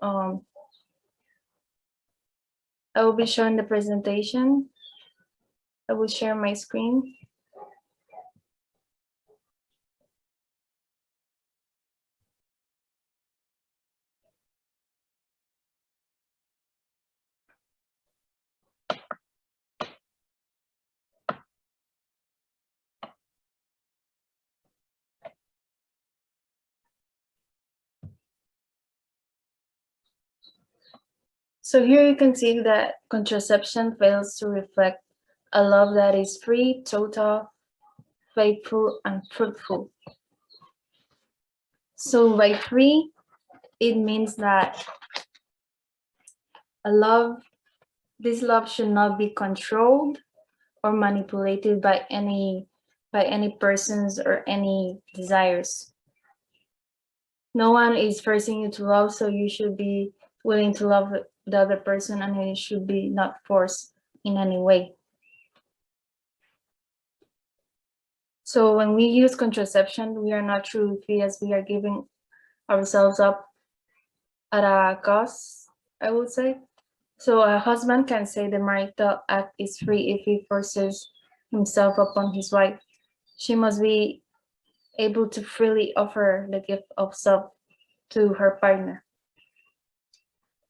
So I will be showing the presentation. I will share my screen. So here you can see that contraception fails to reflect a love that is free, total, faithful, and fruitful. So by free, it means that this love should not be controlled or manipulated by any persons or any desires. No one is forcing you to love, so you should be willing to love the other person, and it should be not forced in any way. So when we use contraception, we are not truly free, as we are giving ourselves up at a cost, I would say. So a husband can say the marital act is free if he forces himself upon his wife. She must be able to freely offer the gift of self to her partner.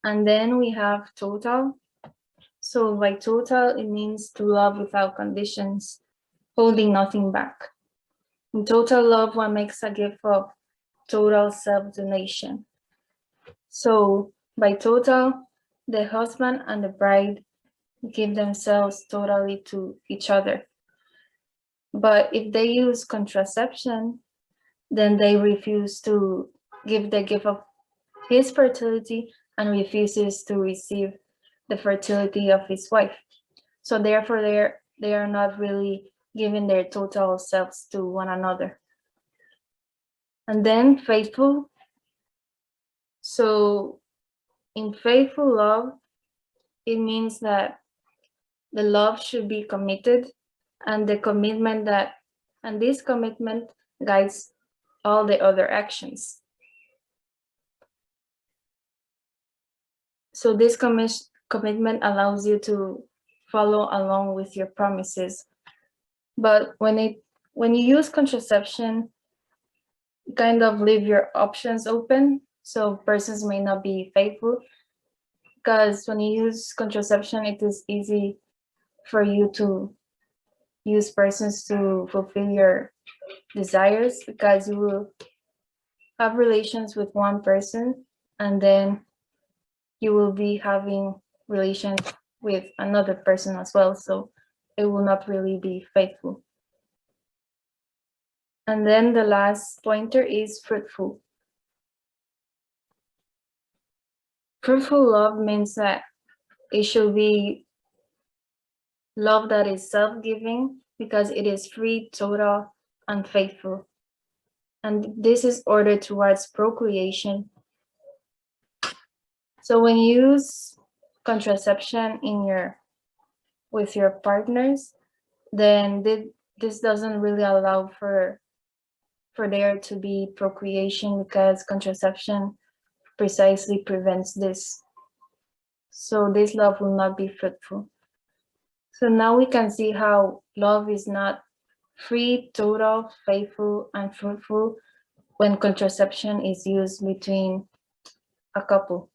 And then we have total. So by total, it means to love without conditions, holding nothing back. In total love, one makes a gift of total self-donation. So by total, the husband and the bride give themselves totally to each other. But if they use contraception, then they refuse to give the gift of his fertility and refuses to receive the fertility of his wife. So therefore, they are not really giving their total selves to one another. And then faithful. So in faithful love, it means that the love should be committed, and this commitment guides all the other actions. So this commitment allows you to follow along with your promises. But when you use contraception, you kind of leave your options open, so persons may not be faithful, because when you use contraception, it is easy for you to use persons to fulfill your desires, because you will have relations with one person and then you will be having relations with another person as well, so it will not really be faithful. And then the last pointer is fruitful. Fruitful love means that it should be love that is self-giving, because it is free, total, and faithful. And this is ordered towards procreation. So when you use contraception with your partners, then this doesn't really allow for there to be procreation, because contraception precisely prevents this. So this love will not be fruitful. So now we can see how love is not free, total, faithful, and fruitful when contraception is used between a couple.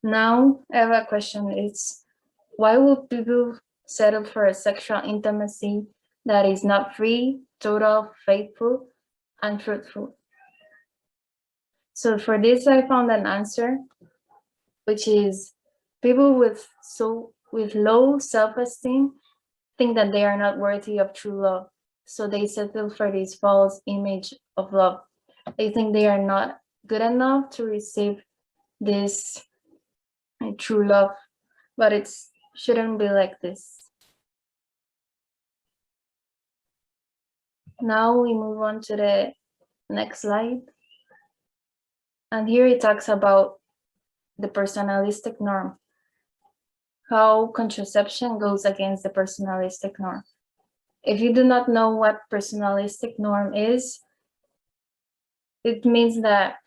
Now I have a question. It's, why would people settle for a sexual intimacy that is not free, total, faithful, and fruitful? So for this, I found an answer, which is people with low self-esteem think that they are not worthy of true love. So they settle for this false image of love. They think they are not good enough to receive this true love, but it shouldn't be like this. Now we move on to the next slide. And here it talks about the personalistic norm, how contraception goes against the personalistic norm. If you do not know what personalistic norm is, It means that,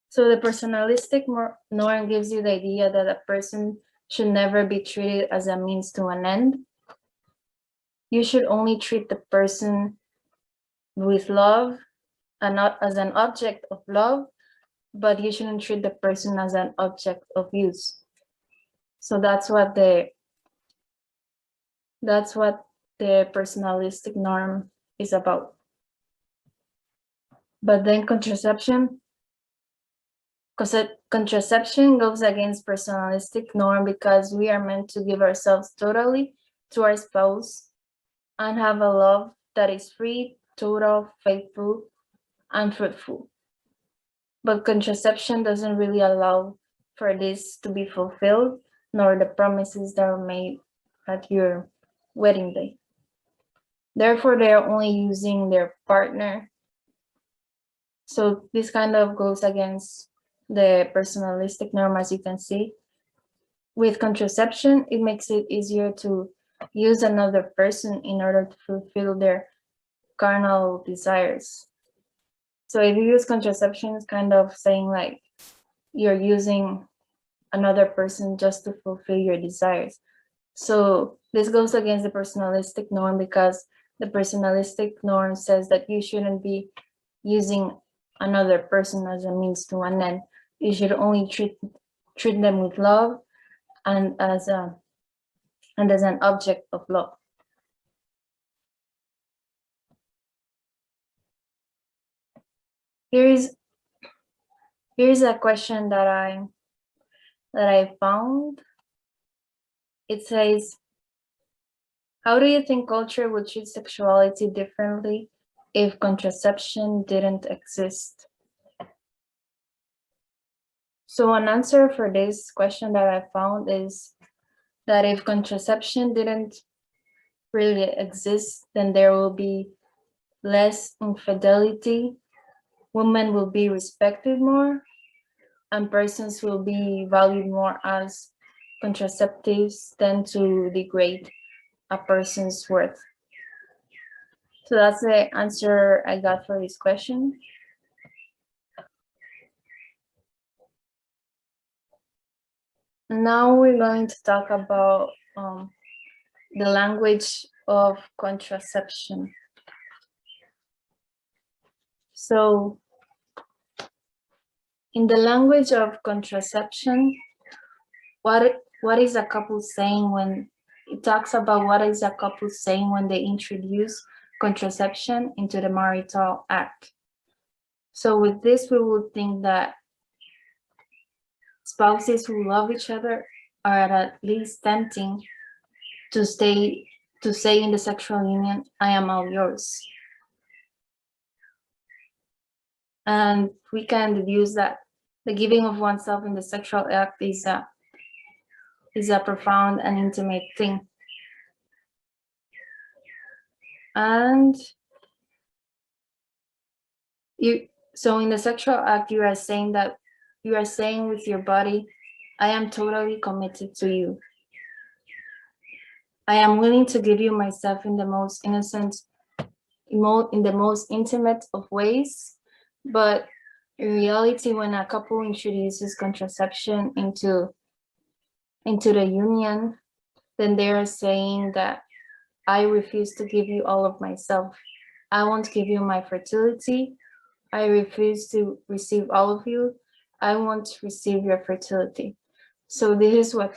so the personalistic norm gives you the idea that a person should never be treated as a means to an end. You should only treat the person with love and not as an object of love, but you shouldn't treat the person as an object of use. So that's what the personalistic norm is about. But then contraception goes against personalistic norm because we are meant to give ourselves totally to our spouse and have a love that is free, total, faithful, and fruitful. But contraception doesn't really allow for this to be fulfilled, nor the promises that are made at your wedding day. Therefore, they are only using their partner. So this kind of goes against the personalistic norm, as you can see. With contraception, it makes it easier to use another person in order to fulfill their carnal desires. So if you use contraception, it's kind of saying like you're using another person just to fulfill your desires. So this goes against the personalistic norm because the personalistic norm says that you shouldn't be using another person as a means to an end. You should only treat them with love and as an object of love. Here's a question that I found. It says, how do you think culture would treat sexuality differently if contraception didn't exist? So an answer for this question that I found is that if contraception didn't really exist, then there will be less infidelity, women will be respected more, and persons will be valued more as contraceptives tend to degrade a person's worth. So that's the answer I got for this question. Now we're going to talk about the language of contraception. So in the language of contraception, what is a couple saying when it talks about what is a couple saying when they introduce contraception into the marital act? So with this, we would think that spouses who love each other are at least tempting to say in the sexual union, I am all yours. And we can deduce that the giving of oneself in the sexual act is a profound and intimate thing. And so in the sexual act, you are saying with your body, I am totally committed to you. I am willing to give you myself in the most innocent, in the most intimate of ways. But in reality, when a couple introduces contraception into the union, then they are saying that I refuse to give you all of myself. I won't give you my fertility. I refuse to receive all of you. I won't receive your fertility. So this is what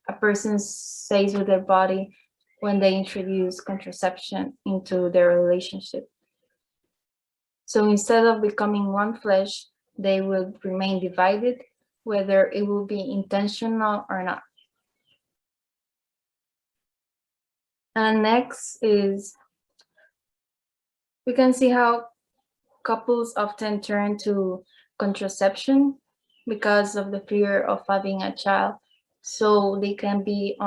a person says with their body when they introduce contraception into their relationship. So instead of becoming one flesh, they will remain divided, whether it will be intentional or not. And next is, we can see how couples often turn to contraception because of the fear of having a child. So they can be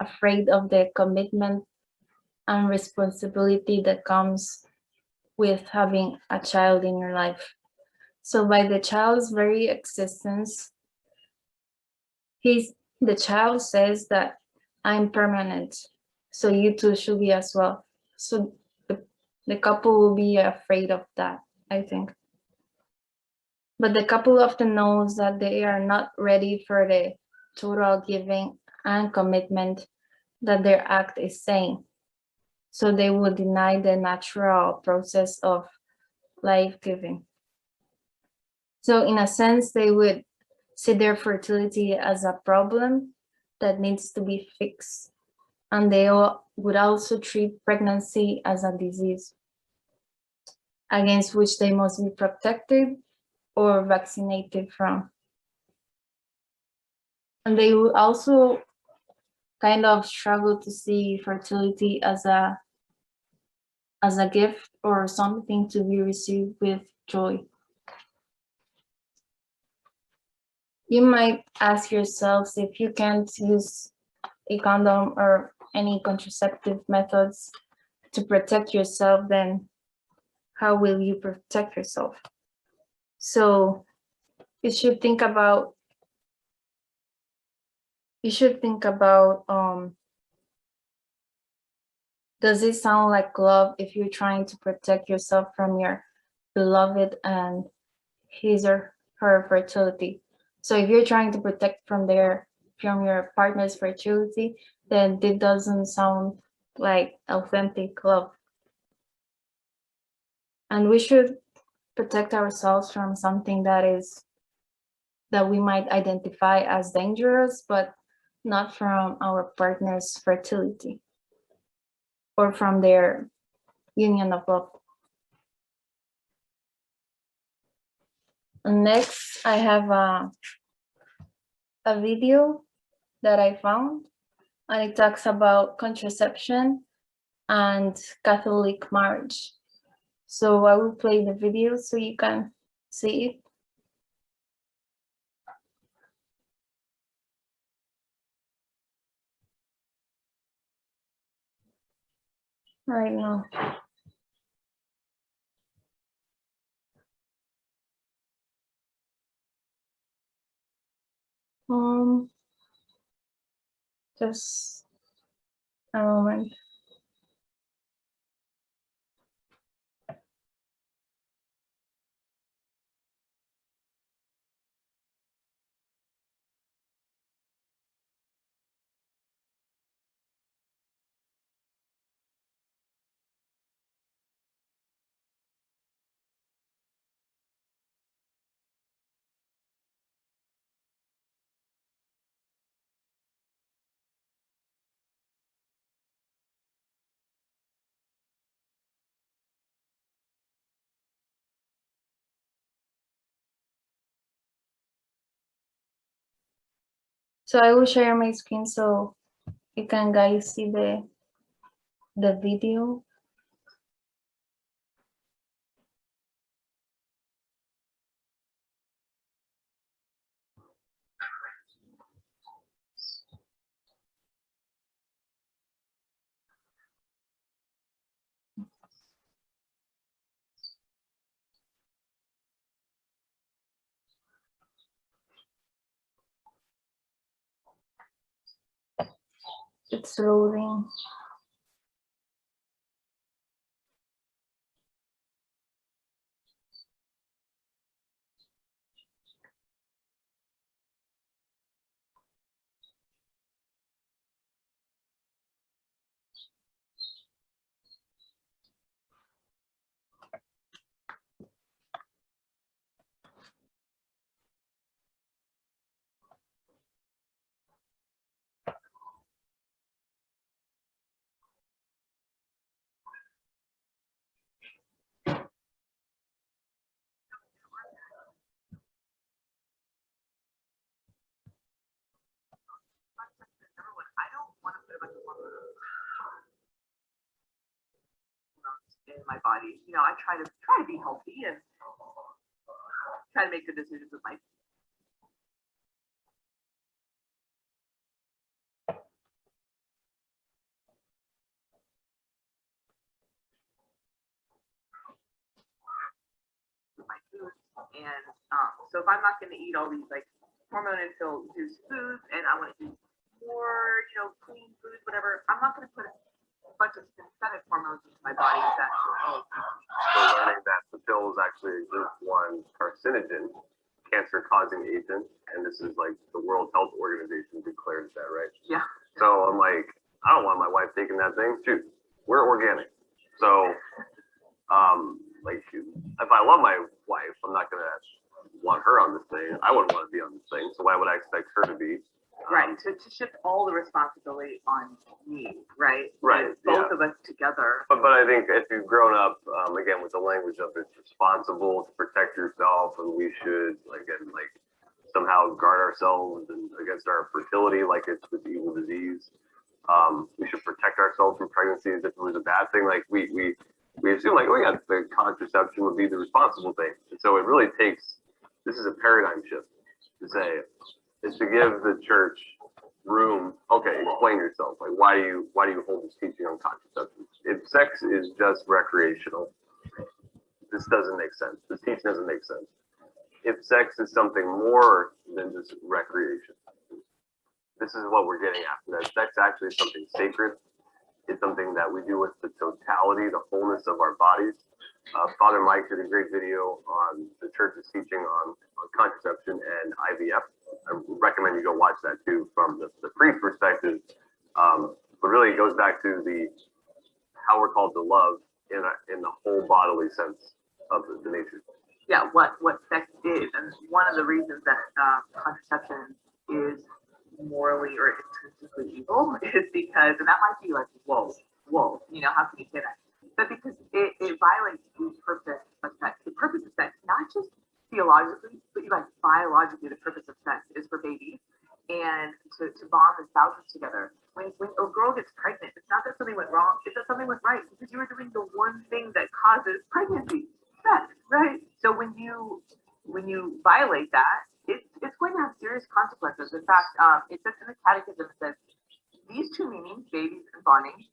afraid of the commitment and responsibility that comes with having a child in your life. So by the child's very existence, the child says that I'm permanent, so you too should be as well. So the couple will be afraid of that, I think. But the couple often knows that they are not ready for the total giving and commitment that their act is saying. So they will deny the natural process of life giving. So in a sense, they would see their fertility as a problem that needs to be fixed. And they would also treat pregnancy as a disease against which they must be protected or vaccinated from. And they would also kind of struggle to see fertility as a gift or something to be received with joy. You might ask yourselves, if you can't use a condom or any contraceptive methods to protect yourself, then how will you protect yourself? So you should think about does it sound like love if you're trying to protect yourself from your beloved and his or her fertility? So if you're trying to protect from your partner's fertility, then it doesn't sound like authentic love. And we should protect ourselves from something that we might identify as dangerous, but not from our partner's fertility or from their union of love. Next, I have a video that I found, and it talks about contraception and Catholic marriage. So I will play the video so you can see it. Right now. Just a moment. So I will share my screen so you can guys see the video. It's loading. In my body, I try to be healthy and try to make good decisions with my food. And so if I'm not going to eat all these like hormone-filled foods, and I want to eat more, clean foods, whatever, I'm not going to put bunch of synthetic hormones into my body that will So learning that the pill is actually a group 1 carcinogen, cancer-causing agent, and this is like the World Health Organization declares that, right? yeah. So I'm like, I don't want my wife taking that thing. Shoot, we're organic. So, like, if I love my wife, I'm not gonna want her on this thing. I wouldn't want to be on this thing. So why would I expect her to be? Right, to shift all the responsibility on me, right? Right, Both of us together. But I think if you've grown up, again, with the language of it's responsible to protect yourself, and we should, again, like somehow guard ourselves and against our fertility, like it's this evil disease. We should protect ourselves from pregnancy as if it was a bad thing. Like we assume like, oh yeah, the contraception would be the responsible thing. And so it really takes, this is a paradigm shift to say, is to give the church room. Okay, explain yourself. Like, why do you hold this teaching on contraception? If sex is just recreational, this doesn't make sense. This teaching doesn't make sense. If sex is something more than just recreation, this is what we're getting at. That sex actually is something sacred. It's something that we do with the totality, the wholeness of our bodies. Father Mike did a great video on the church's teaching on contraception and IVF. I recommend you go watch that too from the priest perspective. But really it goes back to how we're called to love in the whole bodily sense of the nature. Yeah, what sex is. And one of the reasons that contraception is morally or intrinsically evil is because, and that might be like, whoa, how can you say that? But because it violates the purpose of sex. The purpose of sex, not just theologically, but like biologically, the purpose of sex is for babies and to bond the spouses together. When a girl gets pregnant, it's not that something went wrong, it's that something went right because you were doing the one thing that causes pregnancy, sex, right? So when you violate that, it's going to have serious consequences. In fact, it says in the catechism, it says, these two meanings, babies and bonding,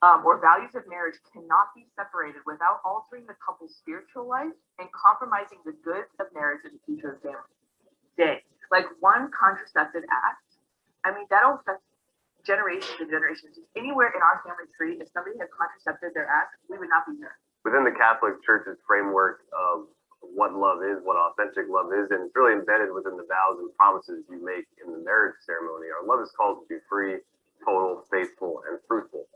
or values of marriage cannot be separated without altering the couple's spiritual life and compromising the goods of marriage and the future of family. Like one contraceptive act, I mean, that'll affect generations and generations. Anywhere in our family tree, if somebody had contracepted their act, we would not be here. Within the Catholic Church's framework of what love is, what authentic love is, and it's really embedded within the vows and promises you make in the marriage ceremony. Our love is called to be free, total, faithful, and fruitful.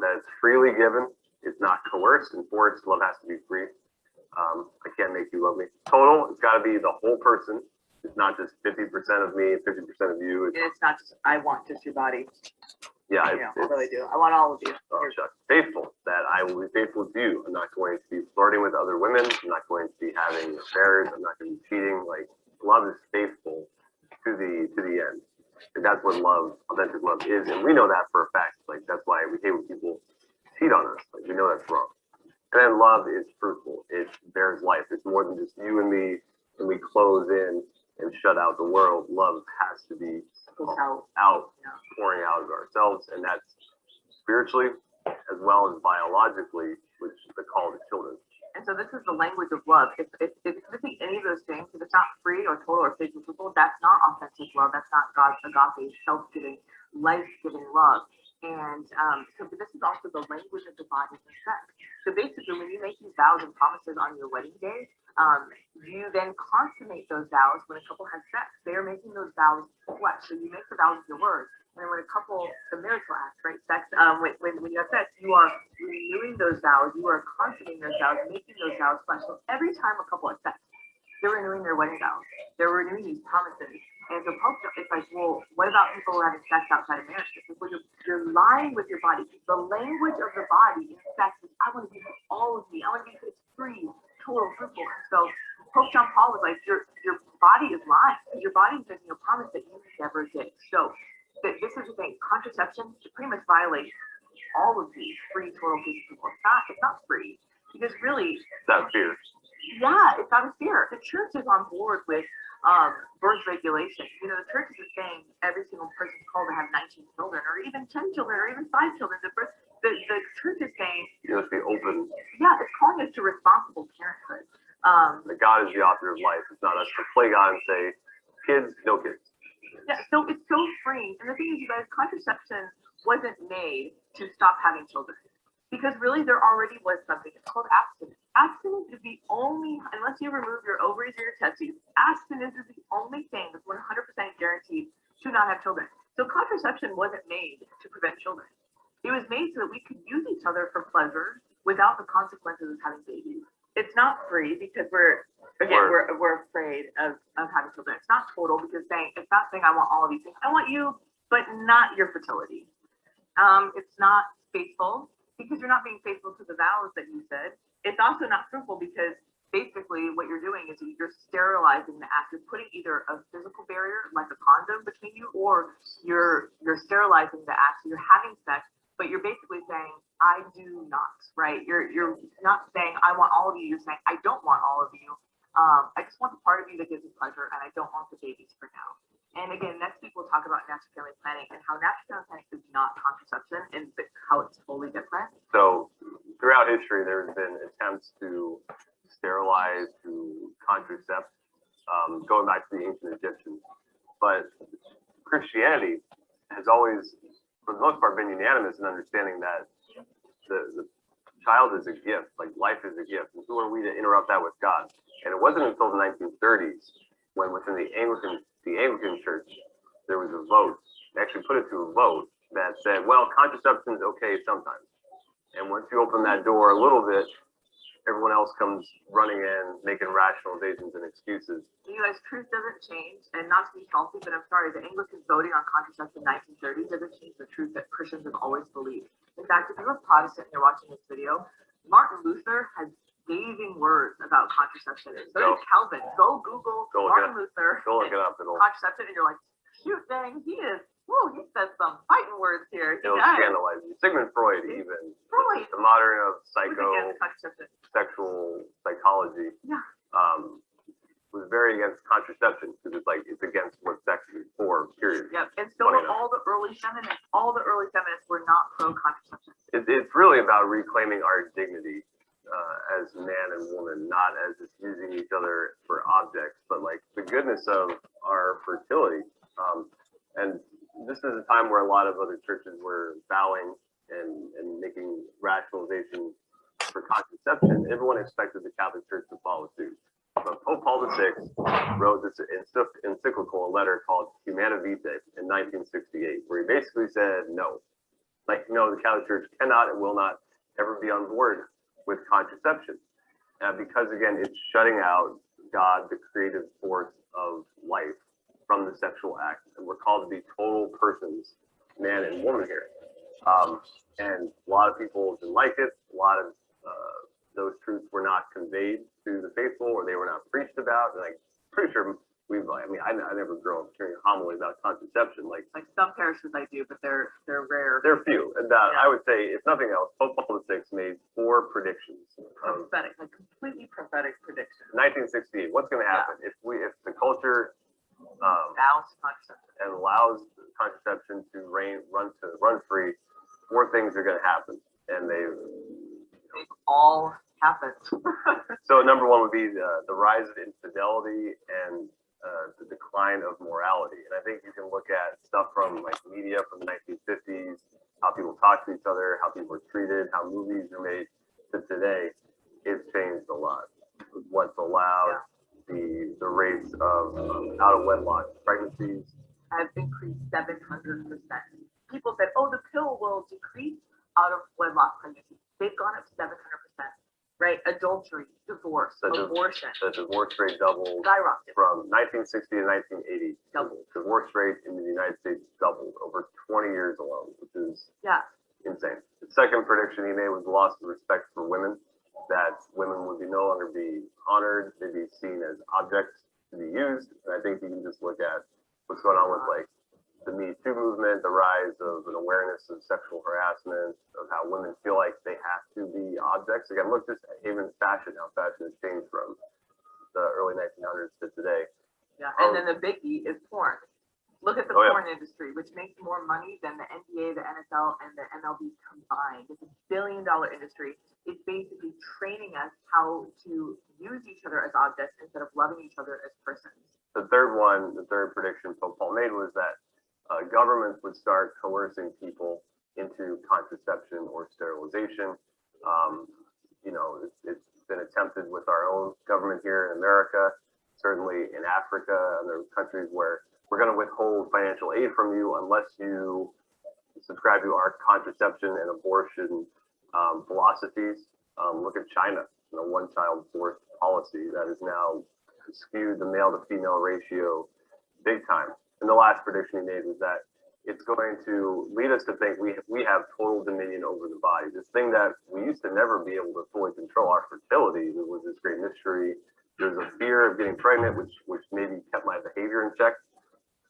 That it's freely given, it's not coerced, enforced. Love has to be free. I can't make you love me. Total, it's got to be the whole person. It's not just 50% of me, 50% of you. It's not just, I want just your body. Yeah, I really do. I want all of you. Oh, shucks. Faithful, that I will be faithful to you. I'm not going to be flirting with other women. I'm not going to be having affairs. I'm not going to be cheating. Like, love is faithful to the end. And that's what love, authentic love is. And we know that for a fact. Like, that's why we hate when people cheat on us. Like, we know that's wrong. And then love is fruitful. It bears life. It's more than just you and me, and we close in and shut out the world. Love has to be pouring out of ourselves, and that's spiritually as well as biologically, which is the call to children. And so this is the language of love. If it's missing any of those things, if it's not free or total or faithful, that's not authentic love. That's not God's agape, self-giving, life-giving love. And so this is also the language of the body and sex. So basically, when you make these vows and promises on your wedding day, you then consummate those vows when a couple has sex. They are making those vows flesh. So you make the vows with your words. And then when a couple, the marital act, right, sex, when you have sex, you are renewing those vows. You are consummating those vows, making those vows flesh. So every time a couple has sex, they're renewing their wedding vows. They're renewing these promises. And so Pope, it's like, well, what about people who are having sex outside of marriage? It's like, well, you're lying with your body. The language of the body in sex is, I want to be with all of me. I want to be free, total, fruitful. And so Pope John Paul was like, your body is lying. Your body is making a promise that you never did. So this is the thing. Contraception pretty much violates all of these free, total, fruitful. It's not free because really, That's fear. yeah, it's out of fear. The church is on board with birth regulation. You know, the church is saying every single person is called to have 19 children, or even 10 children, or even 5 children. The church is saying You must be open. yeah, it's calling us to responsible parenthood. That God is the author of life. It's not us to play God and say, kids, no kids. Yeah, so it's so freeing. And the thing is, you guys, contraception wasn't made to stop having children. Because really there already was something, it's called abstinence. Abstinence is the only, unless you remove your ovaries or your testes, abstinence is the only thing that's 100% guaranteed to not have children. So contraception wasn't made to prevent children. It was made so that we could use each other for pleasure without the consequences of having babies. It's not free because we're afraid of having children. It's not total because it's not saying I want all of these things. I want you, but not your fertility. It's not faithful because you're not being faithful to the vows that you said. It's also not fruitful because basically what you're doing is you're sterilizing the act. You're putting either a physical barrier like a condom between you, or you're sterilizing the act. So you're having sex, but you're basically saying I do not, right? You're not saying I want all of you. You're saying I don't want all of you. I just want the part of you that gives me pleasure, and I don't want the babies for now. And again, next week we'll talk about natural family planning and how natural family planning is not contraception and how it's totally different. So throughout history, there's been attempts to sterilize, to contracept, going back to the ancient Egyptians. But Christianity has always, for the most part, been unanimous in understanding that the child is a gift, like life is a gift. And who are we to interrupt that with God? And it wasn't until the 1930s when within the Anglican Church, there was a vote. They actually put it to a vote that said, well, contraception is okay sometimes. And once you open that door a little bit, everyone else comes running in, making rationalizations and excuses. You guys, truth doesn't change, and not to be salty, but I'm sorry, the Anglicans voting on contraception in 1930 doesn't change the truth that Christians have always believed. In fact, if you're a Protestant and you're watching this video, Martin Luther has scathing words about contraception. And so did Calvin. Go Google Martin Luther. Go look it up. Contraception, and you're like, shoot, dang, he says some fighting words here. It'll scandalize you. Sigmund Freud, even. Freud. The modern of sexual psychology. Yeah. Was very against contraception because it's against what sex is for, period. Yep. And so were all the early feminists. All the early feminists were not pro contraception. It's really about reclaiming our dignity as man and woman, not as just using each other for objects, but like the goodness of our fertility. And this is a time where a lot of other churches were bowing and making rationalization for contraception. Everyone expected the Catholic Church to follow suit. But Pope Paul VI wrote this encyclical, a letter called Humana Vitae in 1968, where he basically said no. The Catholic Church cannot and will not ever be on board with contraception. Because, again, it's shutting out God, the creative force of life, from the sexual act. And we're called to be total persons, man and woman here. And a lot of people didn't like it. A lot of those truths were not conveyed to the faithful, or they were not preached about. And I'm pretty sure I never grew up hearing a homily about contraception. Like some parishes I do, but they're rare. They're few. And I would say, if nothing else, Pope Paul VI made 4 predictions. Prophetic, completely prophetic predictions. 1968. What's going to happen if the culture vows contraception and allows contraception to run free? 4 things are going to happen, and they've all happened. So number 1 would be the rise of infidelity and the decline of morality. And I think you can look at stuff from media from the 1950s, how people talk to each other, how people are treated, how movies are made, to today. It's changed a lot. What's allowed, the rates of out of wedlock pregnancies have increased 700%. People said, oh, the pill will decrease out of wedlock pregnancies. They've gone up 700%. Right? Adultery, divorce, abortion. The divorce rate doubled skyrocketed from 1960 to 1980. Doubled. Divorce rate in the United States doubled over 20 years alone, which is insane. The second prediction he made was the loss of respect for women, that women would no longer be honored, they'd be seen as objects to be used. And I think you can just look at what's going on with the Me Too movement, the rise of an awareness of sexual harassment, of how women feel like they have to be objects. Again, look just at even fashion, how fashion has changed from the early 1900s to today. Yeah, and then the biggie is porn. Look at the porn industry, which makes more money than the NBA, the NFL, and the MLB combined. It's $1 billion industry. It's basically training us how to use each other as objects instead of loving each other as persons. The third prediction Pope Paul made was that governments would start coercing people into contraception or sterilization. You know, it's been attempted with our own government here in America, certainly in Africa, and there are countries where we're going to withhold financial aid from you unless you subscribe to our contraception and abortion philosophies. Look at China, the one-child birth policy that has now skewed the male to female ratio big time. And the last prediction he made was that it's going to lead us to think we have total dominion over the body. This thing that we used to never be able to fully control, our fertility, there was this great mystery. There's a fear of getting pregnant, which maybe kept my behavior in check.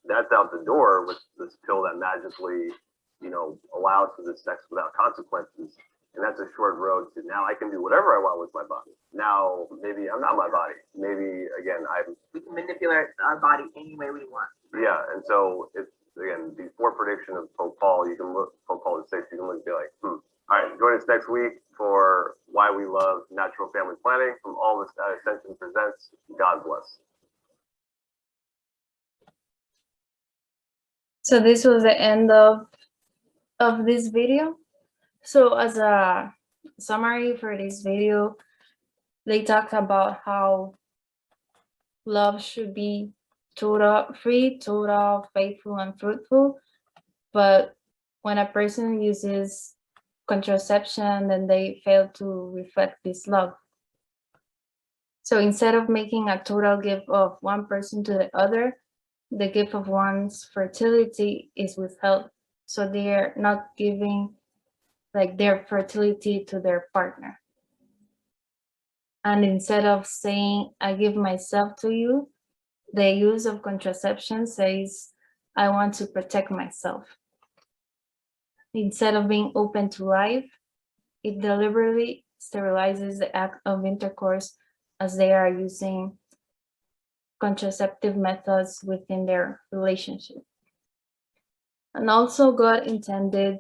That's out the door with this pill that magically, you know, allows for this sex without consequences. And that's a short road to now I can do whatever I want with my body. Now, maybe I'm not my body. Maybe, again, We can manipulate our body any way we want. yeah. And so it's, again, before prediction of Pope Paul, you can look, Pope Paul VI, you can look and be like, All right, join us next week for Why We Love Natural Family Planning from All This Ascension Presents. God bless. So this was the end of this video. So as a summary for this video, they talked about how love should be total, free, total, faithful, and fruitful. But when a person uses contraception, then they fail to reflect this love. So instead of making a total gift of one person to the other, the gift of one's fertility is withheld. So they're not giving like their fertility to their partner. And instead of saying, I give myself to you, the use of contraception says, I want to protect myself. Instead of being open to life, it deliberately sterilizes the act of intercourse as they are using contraceptive methods within their relationship. And also God intended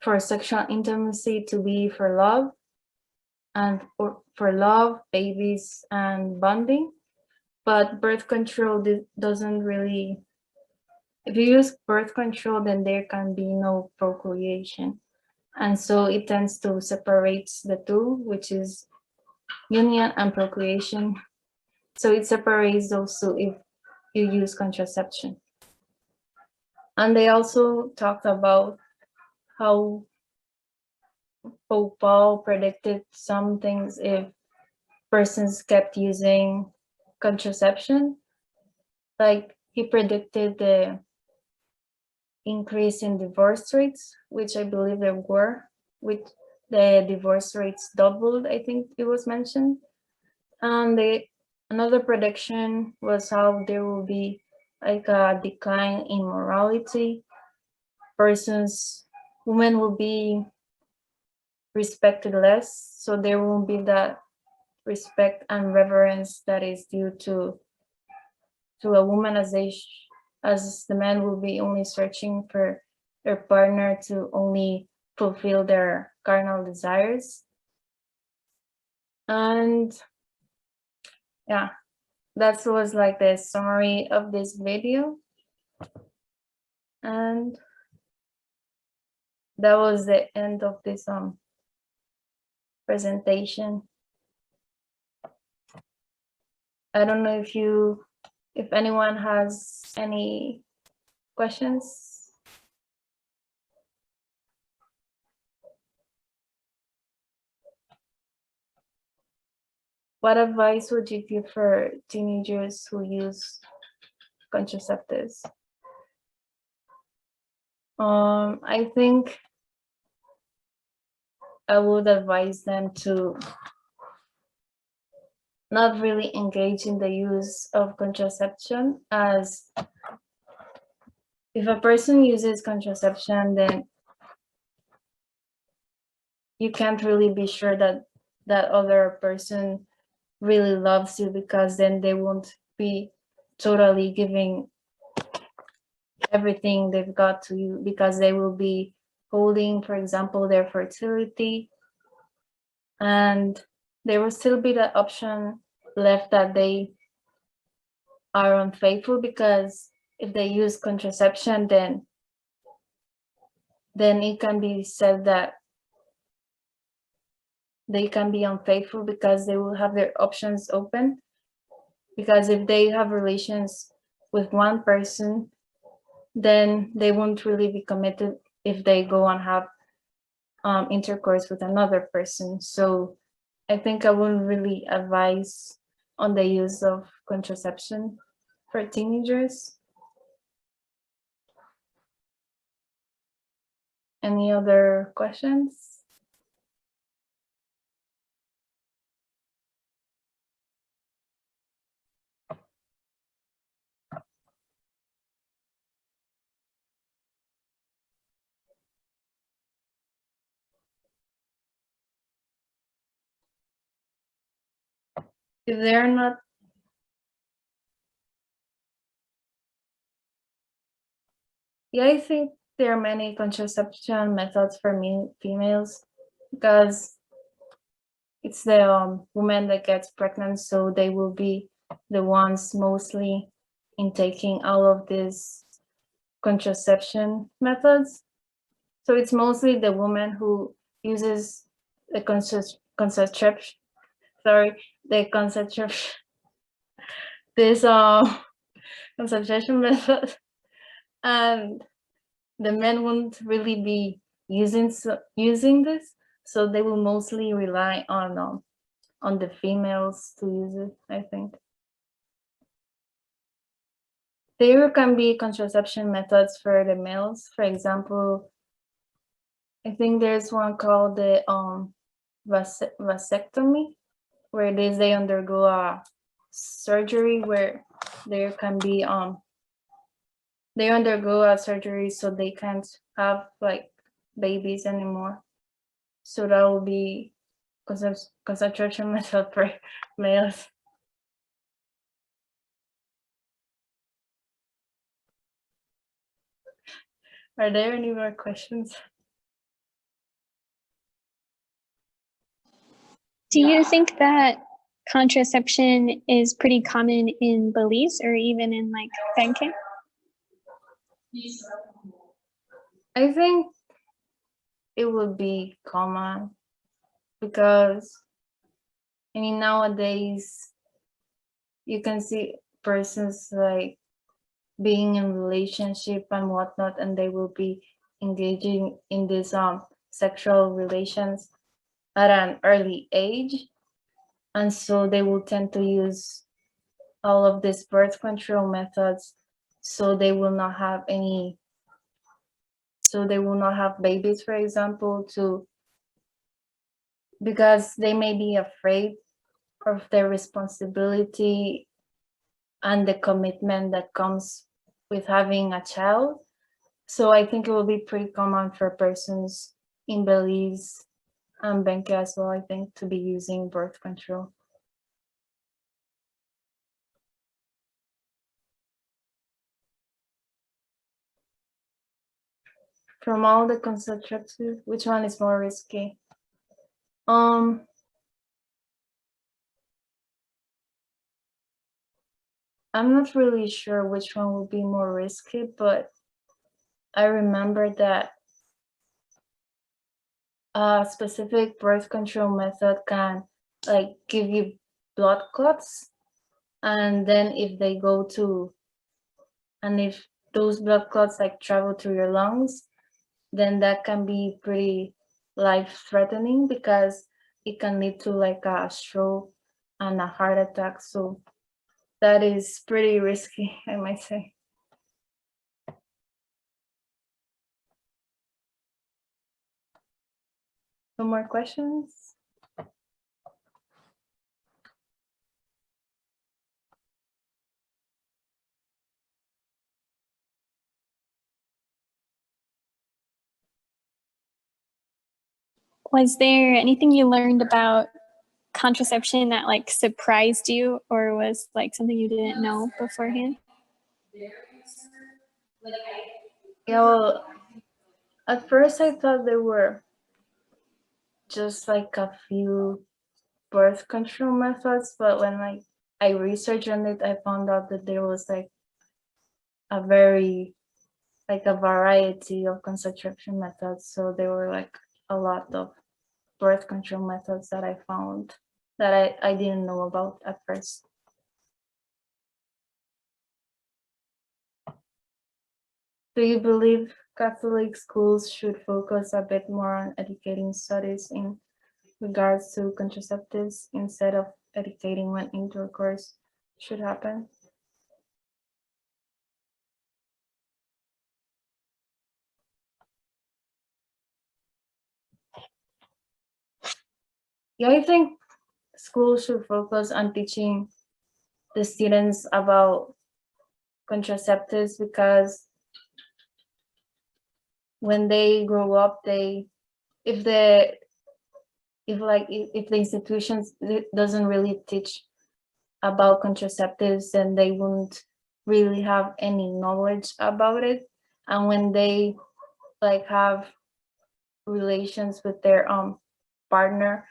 for sexual intimacy to be for love and for love, babies, and bonding. But birth control doesn't really, if you use birth control, then there can be no procreation. And so it tends to separate the two, which is union and procreation. So it separates those two if you use contraception. And they also talked about how Pope Paul predicted some things if persons kept using contraception. Like he predicted the increase in divorce rates, which I believe there were, with the divorce rates doubled, I think it was mentioned. And another prediction was how there will be like a decline in morality. Women will be respected less, so there won't be that respect and reverence that is due to a woman, as the man will be only searching for their partner to only fulfill their carnal desires. And yeah, that was like the summary of this video. And that was the end of this presentation. I don't know if anyone has any questions. What advice would you give for teenagers who use contraceptives? I think I would advise them to not really engage in the use of contraception, as if a person uses contraception, then you can't really be sure that that other person really loves you, because then they won't be totally giving everything they've got to you, because they will be holding, for example, their fertility, and there will still be the option left that they are unfaithful, because if they use contraception, then then it can be said that they can be unfaithful because they will have their options open. Because if they have relations with one person, then they won't really be committed if they go and have intercourse with another person. So I think I wouldn't really advise on the use of contraception for teenagers. Any other questions? If they're not, yeah, I think there are many contraception methods for females because it's the woman that gets pregnant, so they will be the ones mostly in taking all of these contraception methods. So it's mostly the woman who uses the contraception, the contraception, this contraception method, and the men won't really be using this, so they will mostly rely on the females to use it, I think. There can be contraception methods for the males. For example, I think there's one called the vasectomy, where it is they undergo a surgery where there can be they undergo a surgery so they can't have like babies anymore. So that will be contraception method for males. Are there any more questions? Do you think that contraception is pretty common in Belize or even in like Benke? I think it would be common because I mean nowadays you can see persons like being in relationship and whatnot, and they will be engaging in these sexual relations at an early age, and so they will tend to use all of these birth control methods, so they will not have babies, for example, because they may be afraid of their responsibility and the commitment that comes with having a child. So I think it will be pretty common for persons in Belize and Benke as well, I think, to be using birth control. From all the contraceptives, which one is more risky? I'm not really sure which one would be more risky, but I remember that a specific birth control method can like give you blood clots, and then if those blood clots like travel to your lungs, then that can be pretty life-threatening because it can lead to like a stroke and a heart attack. So that is pretty risky, I might say. No more questions? Was there anything you learned about contraception that like surprised you or was like something you didn't know beforehand? Yeah, well, at first I thought there were just like a few birth control methods, but when I researched on it, I found out that there was like a very like a variety of contraception methods. So there were like a lot of birth control methods that I found that I didn't know about at first. Do you believe Catholic schools should focus a bit more on educating studies in regards to contraceptives instead of educating when intercourse should happen? Yeah, I think schools should focus on teaching the students about contraceptives, because when they grow up, if the if the institutions doesn't really teach about contraceptives, then they won't really have any knowledge about it. And when they like have relations with their partner,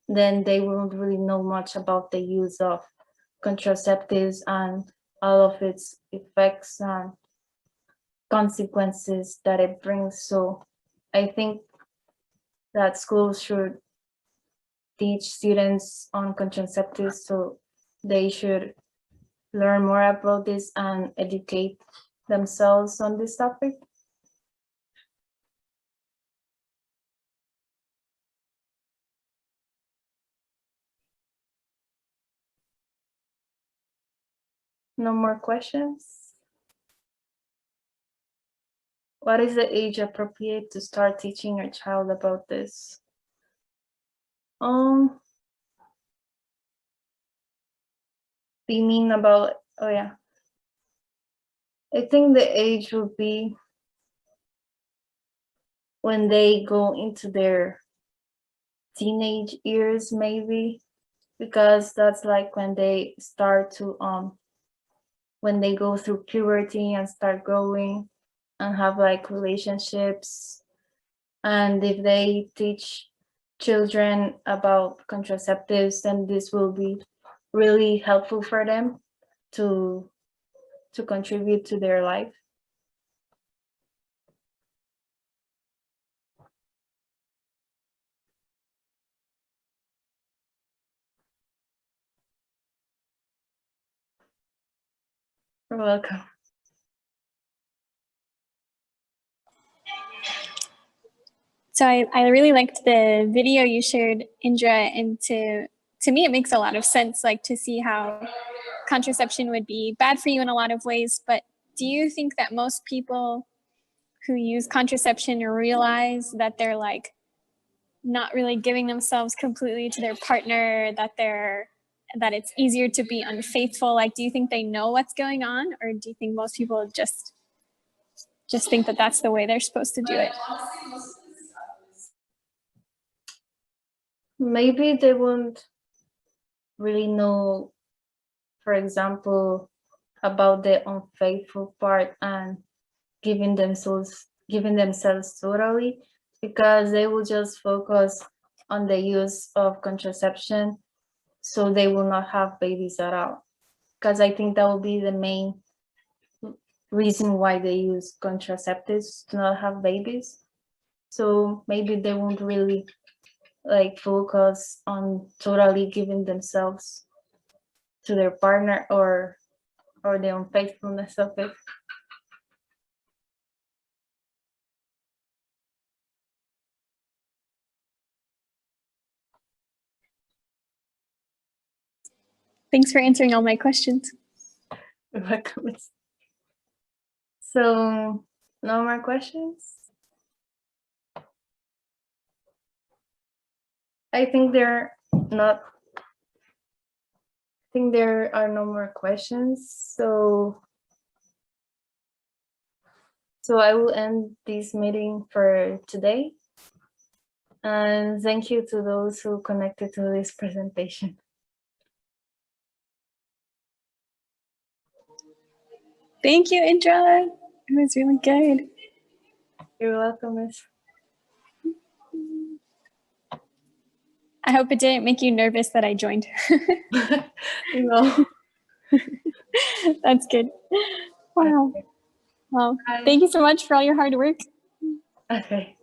then they won't really know much about the use of contraceptives and all of its effects and consequences that it brings. So I think that schools should teach students on contraceptives, so they should learn more about this and educate themselves on this topic. No more questions? What is the age appropriate to start teaching your child about this? Do you mean about, oh yeah. I think the age would be when they go into their teenage years, maybe, because that's like when they start to when they go through puberty and start growing and have like relationships. And if they teach children about contraceptives, then this will be really helpful for them to contribute to their life. You're welcome. So I really liked the video you shared, Indra, and to me it makes a lot of sense, like to see how contraception would be bad for you in a lot of ways. But do you think that most people who use contraception realize that they're like not really giving themselves completely to their partner, that it's easier to be unfaithful? Like, do you think they know what's going on, or do you think most people just think that that's the way they're supposed to do it? Maybe they won't really know, for example, about the unfaithful part and giving themselves totally, because they will just focus on the use of contraception, so they will not have babies at all. Because I think that will be the main reason why they use contraceptives, to not have babies. So maybe they won't really like focus on totally giving themselves to their partner, or the unfaithfulness of it. Thanks for answering all my questions. You're welcome. So no more questions? I think there are no more questions. So I will end this meeting for today. And thank you to those who connected to this presentation. Thank you, Indra. It was really good. You're welcome, Miss. I hope it didn't make you nervous that I joined. No. That's good. Wow. Okay. Well, Bye. thank you so much for all your hard work. Okay.